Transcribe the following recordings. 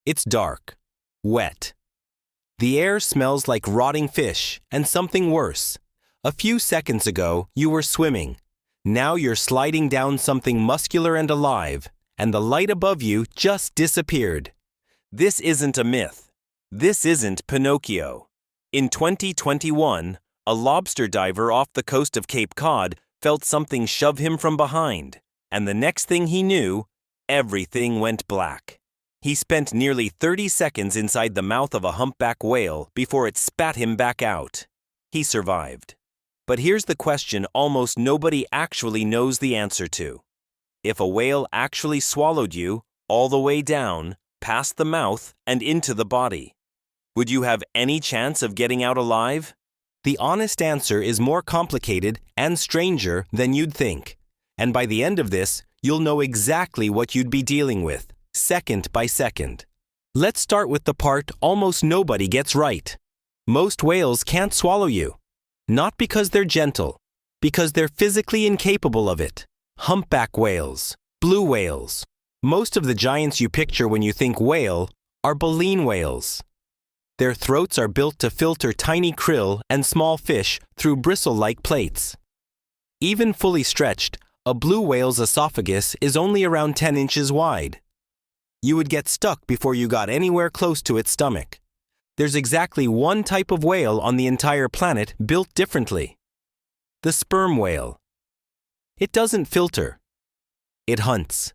It's dark, wet. The air smells like rotting fish and something worse. A few seconds ago, you were swimming. Now you're sliding down something muscular and alive, and the light above you just disappeared. This isn't a myth. This isn't Pinocchio. In 2021, a lobster diver off the coast of Cape Cod felt something shove him from behind, and the next thing he knew, everything went black. He spent nearly 30 seconds inside the mouth of a humpback whale before it spat him back out. He survived. But here's the question almost nobody actually knows the answer to. If a whale actually swallowed you, all the way down, past the mouth, and into the body, would you have any chance of getting out alive? The honest answer is more complicated and stranger than you'd think. And by the end of this, you'll know exactly what you'd be dealing with, second by second. Let's start with the part almost nobody gets right. Most whales can't swallow you. Not because they're gentle, because they're physically incapable of it. Humpback whales, blue whales. Most of the giants you picture when you think whale are baleen whales. Their throats are built to filter tiny krill and small fish through bristle-like plates. Even fully stretched, a blue whale's esophagus is only around 10 inches wide. You would get stuck before you got anywhere close to its stomach. There's exactly one type of whale on the entire planet built differently. The sperm whale. It doesn't filter. It hunts.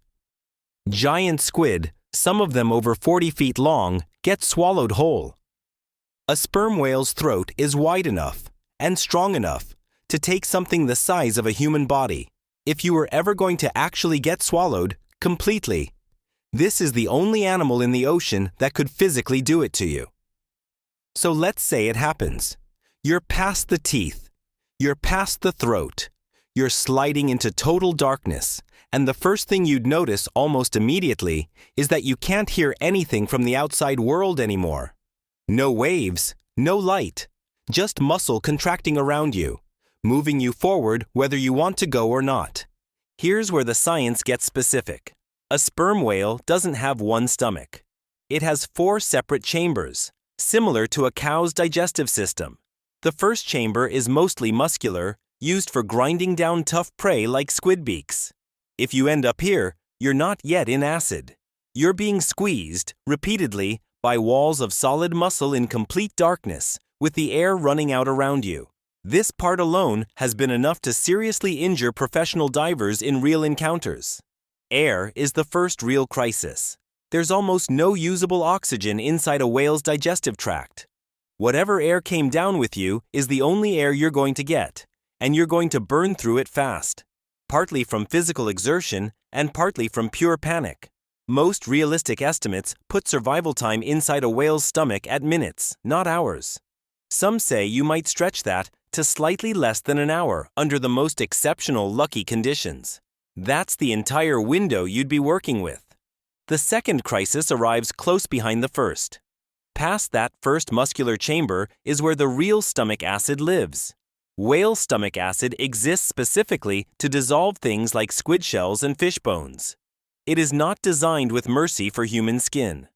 Giant squid, some of them over 40 feet long, get swallowed whole. A sperm whale's throat is wide enough and strong enough to take something the size of a human body. If you were ever going to actually get swallowed completely, this is the only animal in the ocean that could physically do it to you. So let's say it happens. You're past the teeth. You're past the throat. You're sliding into total darkness, and the first thing you'd notice almost immediately is that you can't hear anything from the outside world anymore. No waves, no light, just muscle contracting around you, moving you forward whether you want to go or not. Here's where the science gets specific. A sperm whale doesn't have one stomach. It has 4 separate chambers, similar to a cow's digestive system. The first chamber is mostly muscular, used for grinding down tough prey like squid beaks. If you end up here, you're not yet in acid. You're being squeezed, repeatedly, by walls of solid muscle in complete darkness, with the air running out around you. This part alone has been enough to seriously injure professional divers in real encounters. Air is the first real crisis. There's almost no usable oxygen inside a whale's digestive tract. Whatever air came down with you is the only air you're going to get, and you're going to burn through it fast, partly from physical exertion and partly from pure panic. Most realistic estimates put survival time inside a whale's stomach at minutes, not hours. Some say you might stretch that to slightly less than an hour under the most exceptional lucky conditions. That's the entire window you'd be working with. The second crisis arrives close behind the first. Past that first muscular chamber is where the real stomach acid lives. Whale stomach acid exists specifically to dissolve things like squid shells and fish bones. It is not designed with mercy for human skin.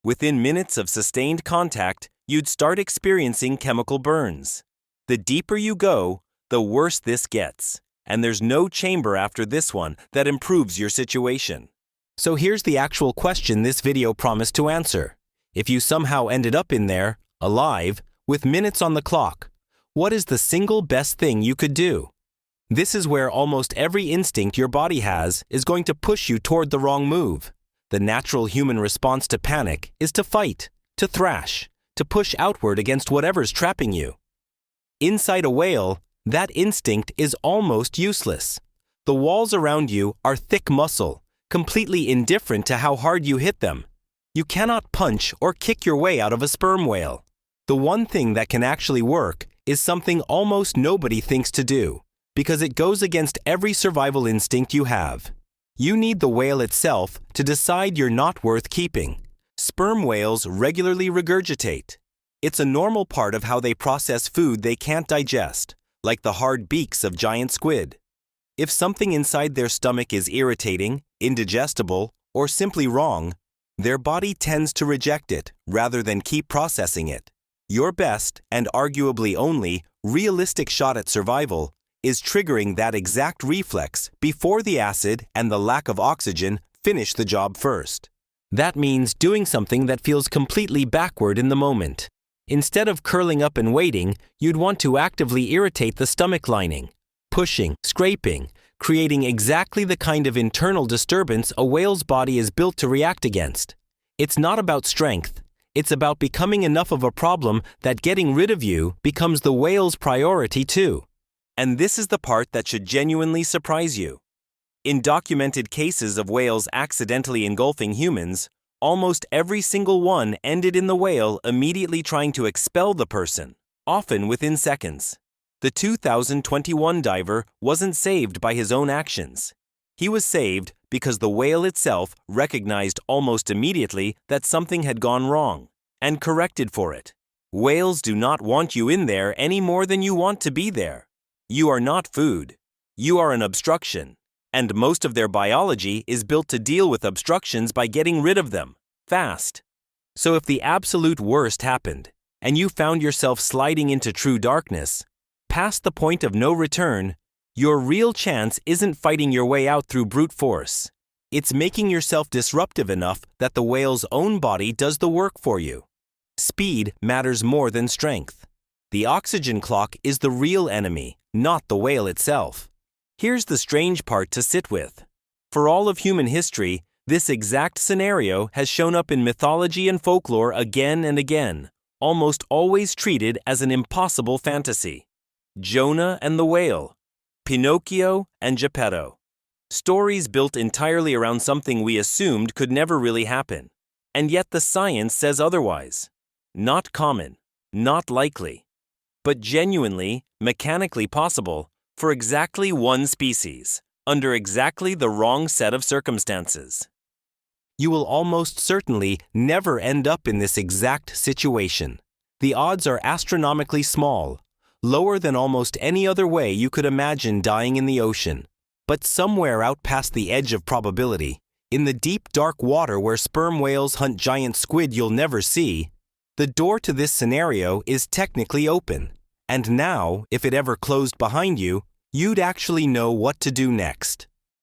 Within minutes of sustained contact, you'd start experiencing chemical burns. The deeper you go, the worse this gets, and there's no chamber after this one that improves your situation. So here's the actual question this video promised to answer. If you somehow ended up in there, alive, with minutes on the clock, what is the single best thing you could do? This is where almost every instinct your body has is going to push you toward the wrong move. The natural human response to panic is to fight, to thrash, to push outward against whatever's trapping you. Inside a whale, that instinct is almost useless. The walls around you are thick muscle, completely indifferent to how hard you hit them. You cannot punch or kick your way out of a sperm whale. The one thing that can actually work is something almost nobody thinks to do, because it goes against every survival instinct you have. You need the whale itself to decide you're not worth keeping. Sperm whales regularly regurgitate. It's a normal part of how they process food they can't digest, like the hard beaks of giant squid. If something inside their stomach is irritating, indigestible, or simply wrong, Their body tends to reject it rather than keep processing it. Your best, and arguably only, realistic shot at survival is triggering that exact reflex before the acid and the lack of oxygen finish the job first. That means doing something that feels completely backward in the moment. Instead of curling up and waiting, you'd want to actively irritate the stomach lining, pushing, scraping, creating exactly the kind of internal disturbance a whale's body is built to react against. It's not about strength. It's about becoming enough of a problem that getting rid of you becomes the whale's priority too. And this is the part that should genuinely surprise you. In documented cases of whales accidentally engulfing humans, almost every single one ended in the whale immediately trying to expel the person, often within seconds. The 2021 diver wasn't saved by his own actions. He was saved because the whale itself recognized almost immediately that something had gone wrong and corrected for it. Whales do not want you in there any more than you want to be there. You are not food. You are an obstruction. And most of their biology is built to deal with obstructions by getting rid of them, fast. So if the absolute worst happened, and you found yourself sliding into true darkness, past the point of no return, your real chance isn't fighting your way out through brute force. It's making yourself disruptive enough that the whale's own body does the work for you. Speed matters more than strength. The oxygen clock is the real enemy, not the whale itself. Here's the strange part to sit with. For all of human history, this exact scenario has shown up in mythology and folklore again and again, almost always treated as an impossible fantasy. Jonah and the whale, Pinocchio and Geppetto. Stories built entirely around something we assumed could never really happen. And yet the science says otherwise. Not common, not likely, but genuinely, mechanically possible for exactly one species, under exactly the wrong set of circumstances. You will almost certainly never end up in this exact situation. The odds are astronomically small, lower than almost any other way you could imagine dying in the ocean. But somewhere out past the edge of probability, in the deep dark water where sperm whales hunt giant squid you'll never see, the door to this scenario is technically open. And now, if it ever closed behind you, you'd actually know what to do next.